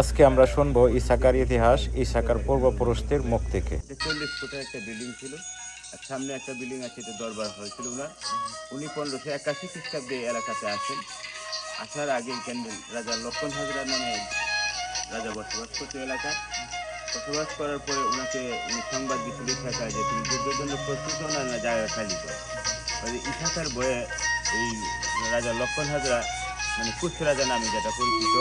আজকে আমরা শুনবো ইসাকার ইতিহাস, ইসাকার পূর্বপুরুষদের মুখ থেকে। 40 ফুটের একটা বিল্ডিং ছিল, আর সামনে একটা বিল্ডিং আছে, এটা দরবার হয়েছিল ওনার। উনি 1581 খ্রিস্টাব্দে এলাকাতে আসেন। আসার আগে এখানে রাজা লক্ষণ হাজরা নামে রাজা বসবাস করতো এলাকায়। বসবাস করার পরে উনি সংবাদ দিয়েছিল ইসাকায় যে তুমি যুদ্ধের জন্য প্রস্তুত হন না, জায়গা খালি করো। ইসাকার বয়ে এই রাজা লক্ষণ হাজরা মানে কুশ রাজা নামে যেটা পরিচিত,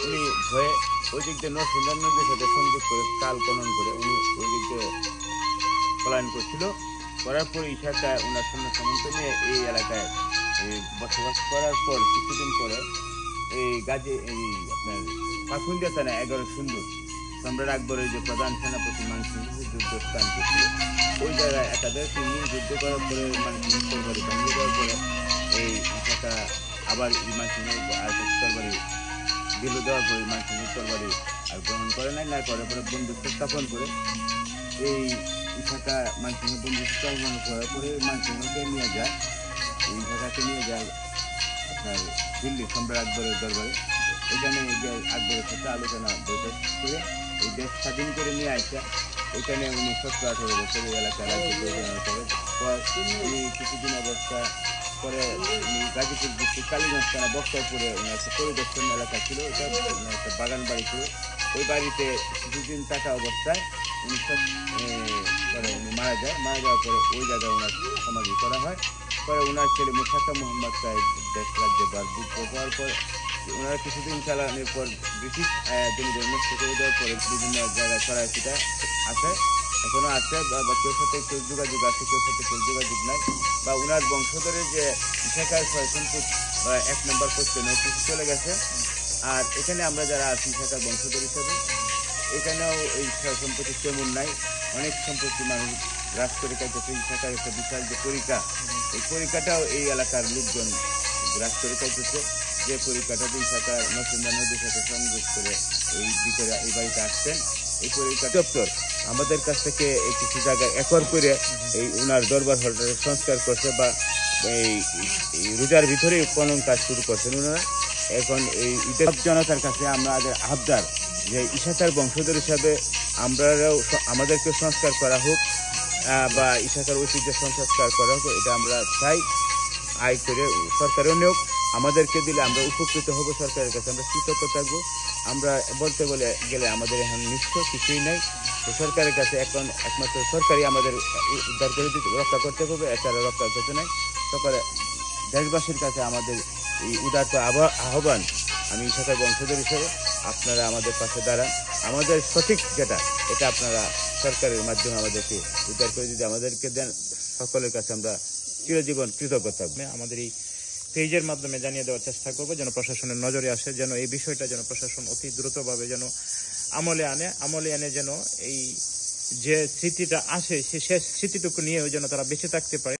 উনি ভয়ে ওই দিক দিয়ে নরসিংহ নদীর সাথে সংযোগ করে কাল খনন করে উনি ওই দিক দিয়ে পলায়ন করছিল। করার পরে ইসাকা ওনার সৈন্য সামন্ত নিয়ে এই এলাকায় বসবাস করার পর কিছুদিন পরে এই এই আপনার পাখুন্দিয়া থানা 11 সুন্দর সম্রাট আকবরের যে প্রধান সেনাপতি মানসিংহ যুদ্ধ স্থান করছিল, ওই জায়গায় একাদেরকে নিয়ে যুদ্ধ করার পরে মানসিংহ তরবারি ভেঙে দেওয়ার পরে এই ইসাকা আবার মানসিংহ আর তরবারি দিল দেওয়ার পরে মানসিংহ তরবারি আর গ্রহণ করে নাই, না করে পরে বন্ধুত্ব স্থাপন করে এই ইসাকা মানসিংহ বন্ধুত্ব স্থাপন করার পরে মানসিংহকে নিয়ে যায়, এই ইসাকাকে নিয়ে যায় আপনার দিল্লি সম্রাট আকবরের দরবারে। এখানে আকবরের সাথে আলোচনা বৈঠক করে এই দেশ স্বাধীন করে নিয়ে আসা। এখানে উনি 17-18 বছর এই এলাকায় রাজ্য পরিচালনা করে। উনি কিছুদিন অবস্থা পরে উনি গাজীপুর ডিস্ট্রিক্ট কালীগঞ্জ থানা বক্তারপুরে উনি একটা পরিদর্শন এলাকা ছিল, এটা একটা বাগান বাড়ি ছিল। ওই বাড়িতে কিছুদিন থাকা অবস্থায় উনি উনি মারা যাওয়ার পরে ওই জায়গায় ওনার সমাধি করা হয়। পরে ওনার ছেলে মুশাক্কা মোহাম্মদ সাহেব দেশ রাজ্যে বারযুদ্ধ করার পর ওনারা কিছুদিন চালানোর পর ব্রিটিশ জমিদের নষ্ট করে দেওয়ার পরে বিভিন্ন জায়গায় ছড়াছিটা আছে, এখনো আছে, বা কেউ সাথে কেউ যোগাযোগ আছে, কেউ সাথে কেউ যোগাযোগ নাই। বা ওনার বংশধরের যে ইসাকার 6 ফুট 1 নম্বর পোস্টে কিছু চলে গেছে। আর এখানে আমরা যারা আছি ইসাকার বংশধর হিসাবে, এখানেও এই সম্পত্তি তেমন নাই, অনেক সম্পত্তি মানুষ গ্রাস করে খাইতেছে। ইসাকার একটা বিশাল যে পরিকা, এই পরিকাটাও এই এলাকার লোকজন গ্রাস করে খাইতেছে। যে পরিকাটাতে ইসাকার নরসিংহ নদীর সাথে সংযোগ করে এই ভিতরে এই বাড়িতে আসছেন। এই পরিকা দপ্তর আমাদের কাছ থেকে এই কিছু জায়গায় একর করে এই ওনার দরবার হলটাকে সংস্কার করছে, বা এই রোজার ভিতরেই খনন কাজ শুরু করছেন ওনারা। এখন এই জনতার কাছে আমাদের আবদার যে ইসাকার বংশধর হিসাবে আমরাও আমাদেরকে সংস্কার করা হোক, বা ইসাকার ঐতিহ্য সংস্কার করা হোক, এটা আমরা চাই। আয় করে সরকারও নিয়োগ আমাদেরকে দিলে আমরা উপকৃত হব, সরকারের কাছে আমরা কৃতজ্ঞ থাকবো। আমরা বলতে গেলে আমাদের এখন নিঃস্ব কিছুই নাই, তো সরকারের কাছে এখন একমাত্র সরকারই আমাদের উদ্ধার করে দিতে রক্ষা করতে হবে, এছাড়া রক্ষা করতে নাই। সকলে দেশবাসীর কাছে আমাদের এই উদারত আহ্বান, আমি ইসাকার বংশধর হিসেবে আপনারা আমাদের পাশে দাঁড়ান, আমাদের সঠিক যেটা এটা আপনারা সরকারের মাধ্যমে আমাদেরকে উদ্ধার করে যদি আমাদেরকে দেন, সকলের কাছে আমরা চিরজীবন কৃতজ্ঞ থাকবে। আমাদের এই পেজের মাধ্যমে জানিয়ে দেওয়ার চেষ্টা করবো যেন প্রশাসনের নজরে আসে, যেন এই বিষয়টা যেন প্রশাসন অতি দ্রুতভাবে যেন আমলে আনে যেন এই যে স্মৃতিটা আসে সে স্মৃতিটুকু নিয়েও যেন তারা বেঁচে থাকতে পারে।